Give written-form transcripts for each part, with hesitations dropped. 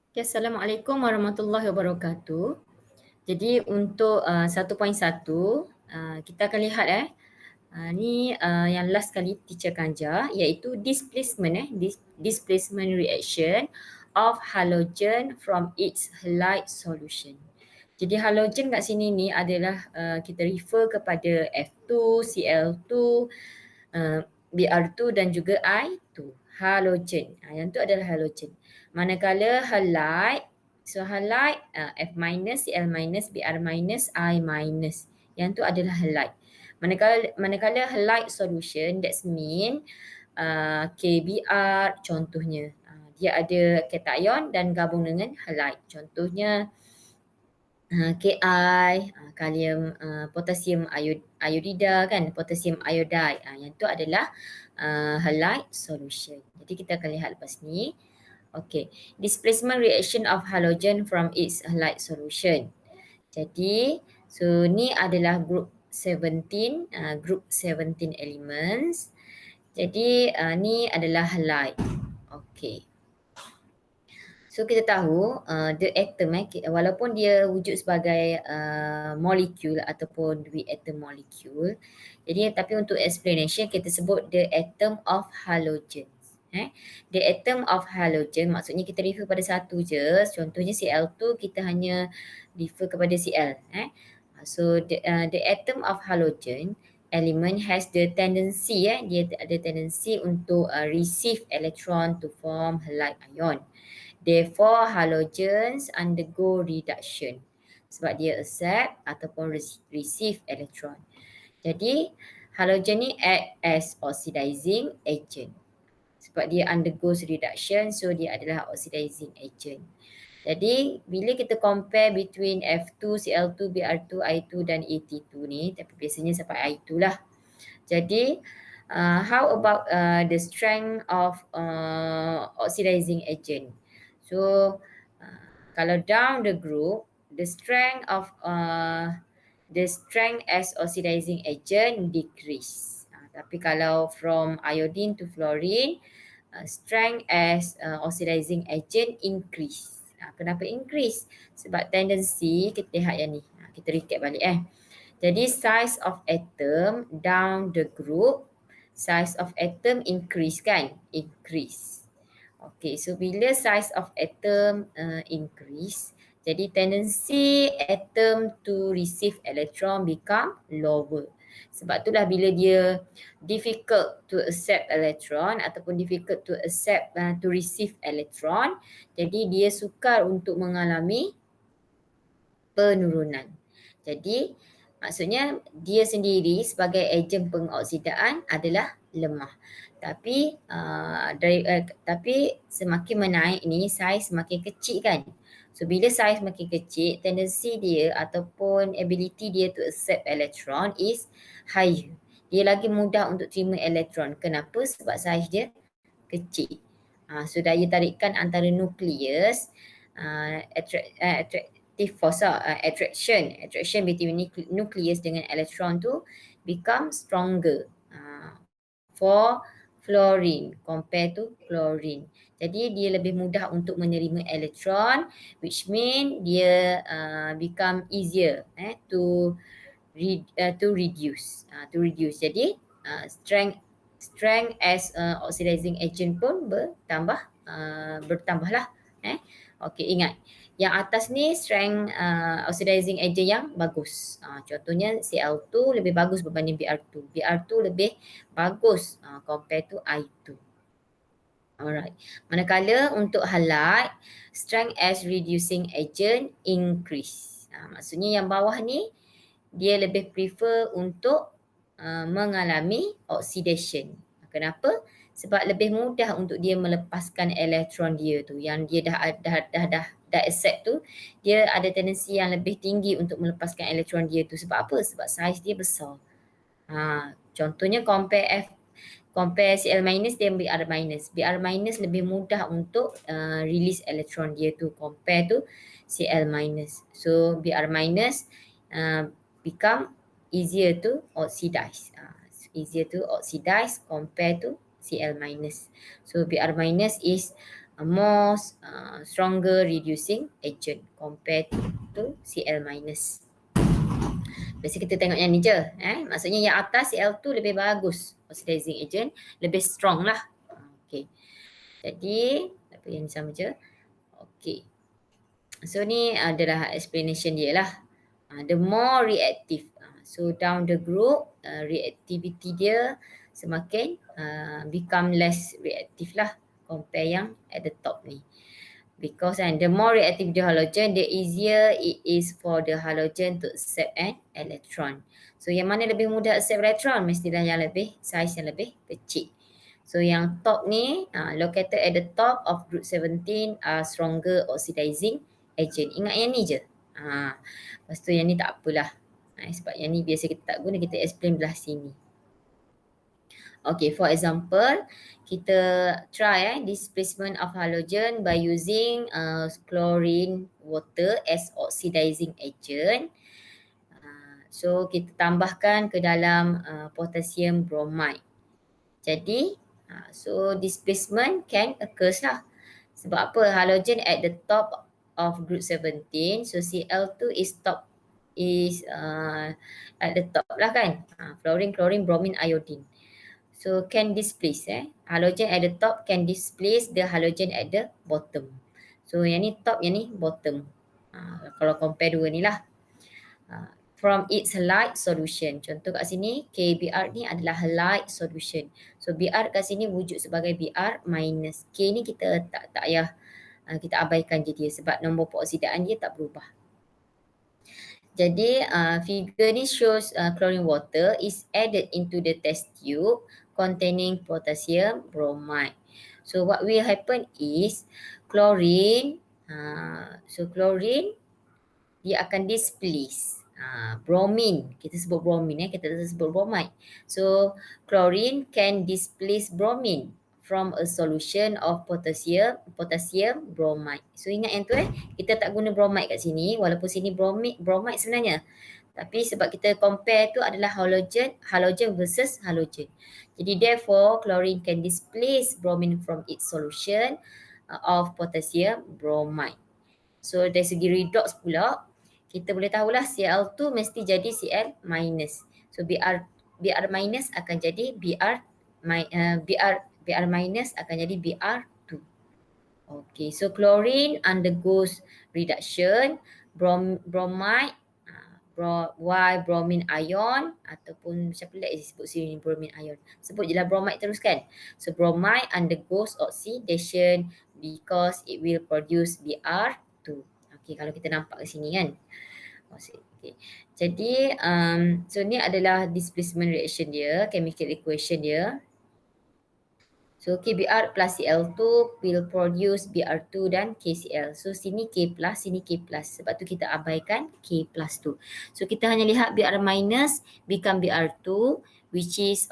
Okay, Assalamualaikum warahmatullahi wabarakatuh. Jadi untuk 1.1 kita akan lihat ni yang last kali teacher akan ajar iaitu displacement displacement reaction of halogen from its halide solution. Jadi halogen kat sini ni adalah kita refer kepada F2, Cl2, Br2 dan juga I2. Halogen. Yang tu adalah halogen. Manakala halide, so halide F minus, Cl minus, Br minus, I minus. Yang tu adalah halide. Manakala halide solution, that's mean KBr contohnya. Dia ada cation dan gabung dengan halide. Contohnya Ki, kalium, potasium iodida kan, potasium iodide. Yang tu adalah halide solution. Jadi kita akan lihat lepas ni. Okay, displacement reaction of halogen from its halide solution. Jadi, so ni adalah group 17, group 17 elements. Jadi ni adalah halide. Okay. So kita tahu the atom walaupun dia wujud sebagai molekul ataupun duit atom molekul. Jadi tapi untuk explanation kita sebut the atom of halogen. The atom of halogen maksudnya kita refer pada satu je. Contohnya Cl2 kita hanya refer kepada Cl. So the atom of halogen element has the tendency dia ada tendency untuk receive electron to form halide ion. Therefore, halogens undergo reduction sebab dia accept ataupun receive electron. Jadi, halogen ni act as oxidizing agent. Sebab dia undergoes reduction, so dia adalah oxidizing agent. Jadi, bila kita compare between F2, Cl2, Br2, I2 dan AT2 ni, tapi biasanya sampai I2 lah. Jadi, how about the strength of oxidizing agent? So kalau down the group, the strength as oxidizing agent decrease. Tapi kalau from iodine to fluorine, strength as oxidizing agent increase. Kenapa increase? Sebab tendency, kita lihat yang ni. Kita recap balik Jadi size of atom down the group, size of atom increase kan? Increase. Okay, so bila size of atom increase, jadi tendency atom to receive electron become lower. Sebab itulah bila dia difficult to accept electron ataupun difficult to accept to receive electron, jadi dia sukar untuk mengalami penurunan. Jadi maksudnya dia sendiri sebagai ejen pengoksidaan adalah lemah. Tapi tapi semakin menaik ni saiz semakin kecil kan. So bila saiz makin kecil, tendency dia ataupun ability dia to accept electron is higher. Dia lagi mudah untuk terima elektron. Kenapa? Sebab saiz dia kecil. So daya tarikan antara nukleus attractive force attraction between nucleus dengan elektron tu become stronger for fluorine compared to chlorine. Jadi dia lebih mudah untuk menerima elektron, which mean dia become easier to reduce. Jadi strength as oxidizing agent pun bertambahlah. Okey, ingat yang atas ni strength oxidizing agent yang bagus. Contohnya Cl2 lebih bagus berbanding Br2. Br2 lebih bagus compared to I2. Alright. Manakala untuk halide, strength as reducing agent increase. Maksudnya yang bawah ni dia lebih prefer untuk mengalami oxidation. Kenapa? Sebab lebih mudah untuk dia melepaskan elektron dia tu. Yang dia dah accept tu, dia ada tendensi yang lebih tinggi untuk melepaskan elektron dia tu. Sebab apa? Sebab saiz dia besar. Contohnya compare Cl minus dan Br minus. Br minus lebih mudah untuk release elektron dia tu compare to Cl minus. So Br minus become easier to oxidize. Easier to oxidize compared to Cl minus. So Br minus is more stronger reducing agent compared to Cl minus. Biasa kita tengok yang ni je. Maksudnya yang atas Cl2 lebih bagus oxidizing agent, lebih strong lah. Okay. Jadi, apa yang sama je. Okay. So ni adalah explanation dia lah. The more reactive. So down the group, reactivity dia semakin become less reactive lah compare yang at the top ni. Because the more reactive the halogen, the easier it is for the halogen to accept an electron. So yang mana lebih mudah accept electron, mestilah yang lebih size yang lebih kecil. So yang top ni, located at the top of group 17 are stronger oxidizing agent. Ingat yang ni je. Lepas tu yang ni tak apalah. Sebab yang ni biasa kita tak guna, kita explain belah sini. Okay, for example, kita try displacement of halogen by using chlorine water as oxidizing agent. So kita tambahkan ke dalam potassium bromide. Jadi, so displacement can occur lah. Sebab apa? Halogen at the top of group 17, so Cl2 is at the top lah kan. Fluorine, chlorine, bromine, iodine. So can displace halogen at the top can displace the halogen at the bottom. So yang ni top, yang ni bottom. Kalau compare dua ni lah. From its halide solution. Contoh kat sini, KBr ni adalah halide solution. So Br kat sini wujud sebagai Br minus. K ni kita tak payah, kita abaikan je dia sebab nombor peroksidaan dia tak berubah. Jadi figure ni shows chlorine water is added into the test tube containing potassium bromide. So what will happen is chlorine, chlorine dia akan displace bromine. Kita sebut bromine, kita tak sebut bromide. So chlorine can displace bromine from a solution of potassium bromide. So ingat yang tu kita tak guna bromide kat sini walaupun sini bromide sebenarnya. Tapi sebab kita compare tu adalah halogen versus halogen. Jadi therefore chlorine can displace bromine from its solution of potassium bromide. So dari segi redox pula, kita boleh tahulah Cl2 mesti jadi Cl minus. So Br minus akan jadi Br minus akan jadi Br2. Okay, so chlorine undergoes reduction, bromide, bromine ion ataupun siapa lagi sebut sini bromine ion. Sebut je lah bromide terus kan. So bromide undergoes oxidation because it will produce Br2. Okay, kalau kita nampak ke sini kan. Okay. Jadi, so ni adalah displacement reaction dia, chemical equation dia. So KBr plus Cl2 will produce Br2 dan KCl. So sini K plus, sini K plus. Sebab tu kita abaikan K plus tu. So kita hanya lihat Br minus become Br2 which is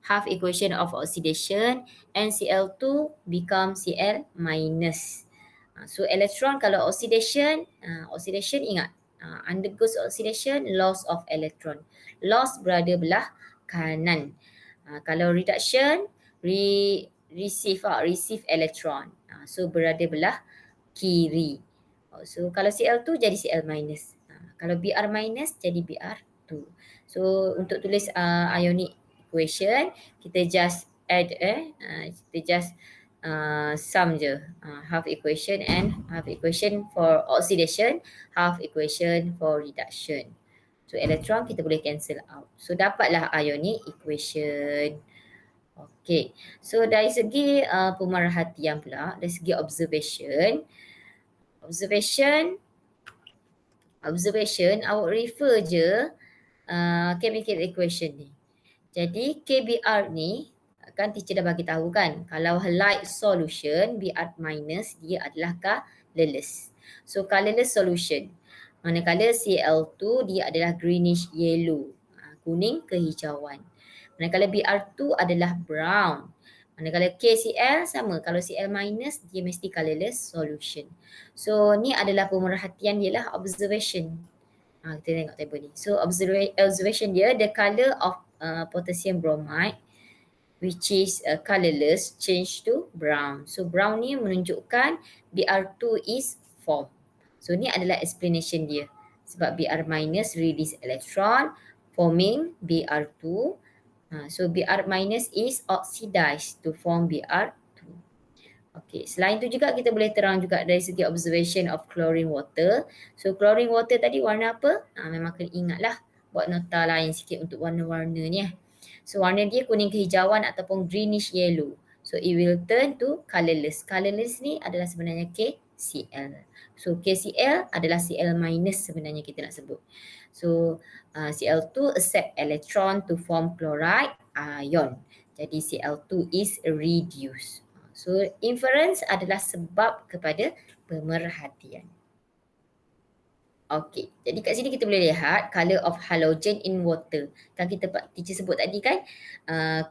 half equation of oxidation and Cl2 become Cl minus. So electron kalau oxidation ingat undergoes oxidation, loss of electron. Loss berada belah kanan. Kalau reduction, receive electron. So berada belah kiri. So kalau Cl2 jadi Cl minus. Kalau Br minus jadi Br2. So untuk tulis ionic equation, kita just add kita just sum je, half equation and half equation for oxidation, half equation for reduction. So electron kita boleh cancel out. So dapatlah ionic equation. Okay, so dari segi pemerhatian pula, dari segi observation, awak refer je chemical equation ni. Jadi KBr ni kan teacher dah bagi tahu kan, kalau halide solution Br minus dia adalah colorless. So colorless solution. Manakala Cl2 dia adalah greenish yellow, kuning kehijauan. Manakala Br2 adalah brown. Manakala KCl sama, kalau Cl minus dia mesti colorless solution. So ni adalah pemerhatian ialah observation. Kita tengok table ni. So observation dia, the color of potassium bromide which is colorless change to brown. So brown ni menunjukkan Br2 is formed. So ni adalah explanation dia. Sebab Br minus release electron forming Br2. So Br minus is oxidized to form Br2. Okey, selain tu juga kita boleh terang juga dari segi observation of chlorine water. So chlorine water tadi warna apa? Memang kena ingatlah buat nota lain sikit untuk warna-warna ni. So warna dia kuning kehijauan ataupun greenish yellow. So it will turn to colorless. Colorless ni adalah sebenarnya KCl. So KCl adalah Cl minus sebenarnya kita nak sebut. So Cl2 accept electron to form chloride ion. Jadi Cl2 is reduced. So inference adalah sebab kepada pemerhatian. Okey, jadi kat sini kita boleh lihat color of halogen in water. Kan kita teacher sebut tadi kan,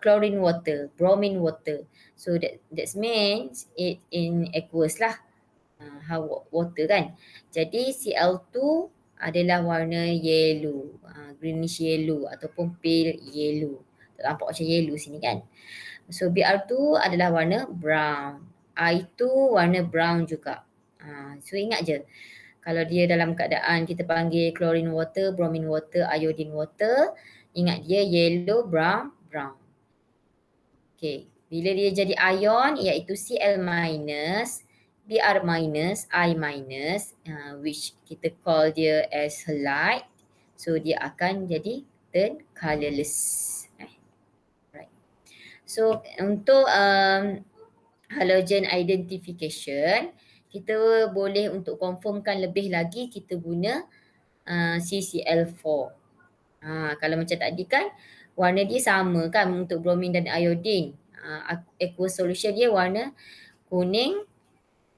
chlorine water, bromine water. So that means it in aqueous lah, water kan. Jadi Cl2 adalah warna yellow, greenish yellow ataupun pale yellow. Tak nampak macam yellow sini kan. So Br2 adalah warna brown. I2 warna brown juga. So ingat je, kalau dia dalam keadaan kita panggil chlorine water, bromine water, iodine water, ingat dia yellow, brown, brown. Okay, bila dia jadi ion iaitu Cl minus, Br minus, I minus, which kita call dia as halide. So dia akan jadi turn colorless. So untuk halogen identification, kita boleh untuk confirmkan lebih lagi kita guna CCl4. Kalau macam tadi kan warna dia sama kan untuk bromine dan iodine. Aqueous solution dia warna kuning,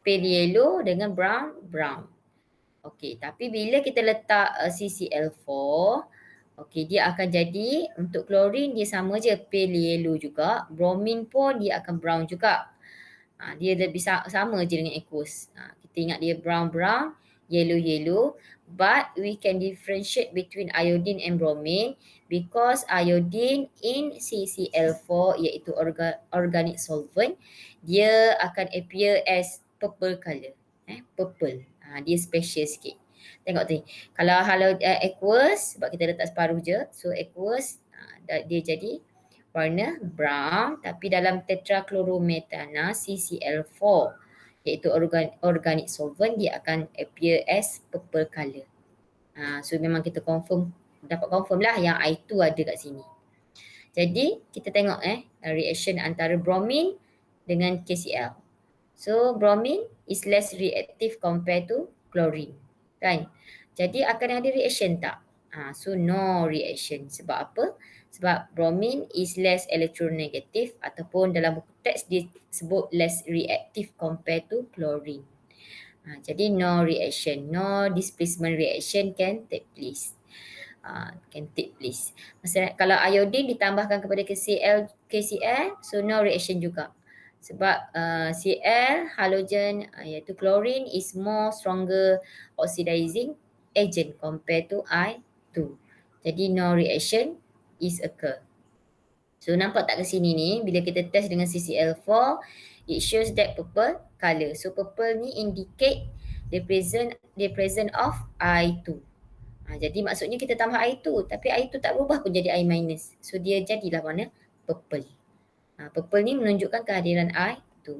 pale yellow dengan brown, brown. Okey, tapi bila kita letak CCl4, okey, dia akan jadi untuk chlorine dia sama je pale yellow juga, bromine pun dia akan brown juga. Dia lebih sama je dengan aqueous. Kita ingat dia brown brown, yellow yellow, but we can differentiate between iodine and bromine because iodine in CCl4 iaitu organic solvent, dia akan appear as purple color. Purple. Dia special sikit. Tengok tadi. Kalau aqueous, sebab kita letak separuh je, so aqueous dia jadi warna brown, tapi dalam tetrachlorometana CCl4 iaitu organic solvent, dia akan appear as purple color. So memang kita dapat confirm lah yang I2 ada kat sini. Jadi kita tengok reaction antara bromine dengan KCl. So bromine is less reactive compared to chlorine, kan? Jadi akan ada reaction tak? So no reaction. Sebab apa? Sebab bromine is less electronegative ataupun dalam buku teks dia sebut less reactive compared to chlorine. Jadi no reaction, no displacement reaction can take place. Maksudnya kalau iodine ditambahkan kepada KCl, so no reaction juga. Sebab Cl, halogen iaitu chlorine is more stronger oxidizing agent compared to I2. Jadi no reaction is occur. So nampak tak ke sini ni, bila kita test dengan CCl4, it shows that purple color. So purple ni indicate the present of I2. Jadi maksudnya kita tambah I2, tapi I2 tak berubah pun jadi I minus. So dia jadilah warna purple. Purple ni menunjukkan kehadiran I2.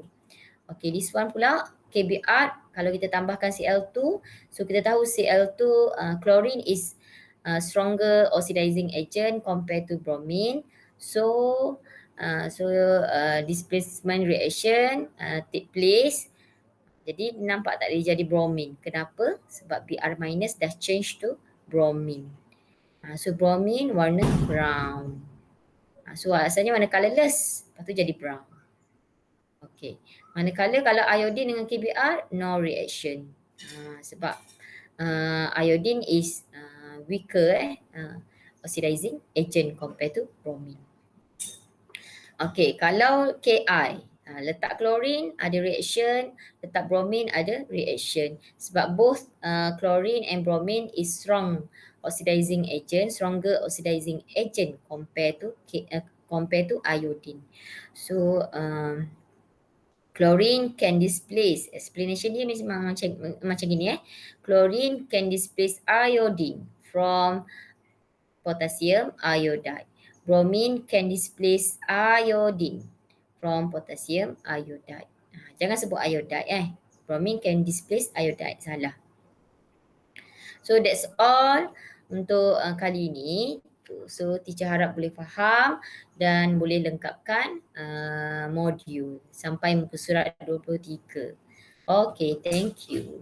Okay, this one pula KBr, kalau kita tambahkan Cl2, so kita tahu Cl2 chlorine is stronger oxidizing agent compared to bromine. So displacement reaction take place. Jadi nampak tak dia jadi bromine. Kenapa? Sebab Br minus dah change to bromine. So bromine warna brown. So asalnya warna colourless, lepas tu jadi brown. Okay. Manakala kalau iodine dengan KBr, no reaction. Sebab iodine is weaker oxidizing agent compared to bromine. Okay, kalau Ki, letak chlorine ada reaction, letak bromine ada reaction. Sebab both chlorine and bromine is strong oxidizing agent, stronger oxidizing agent compared to compare to iodine. So chlorine can displace, explanation dia memang macam gini Chlorine can displace iodine from potassium iodide. Bromine can displace iodine from potassium iodide. Jangan sebut iodide Bromine can displace iodide, salah. So that's all untuk kali ini. So teacher harap boleh faham dan boleh lengkapkan modul sampai muka surat 23. Okay, thank you.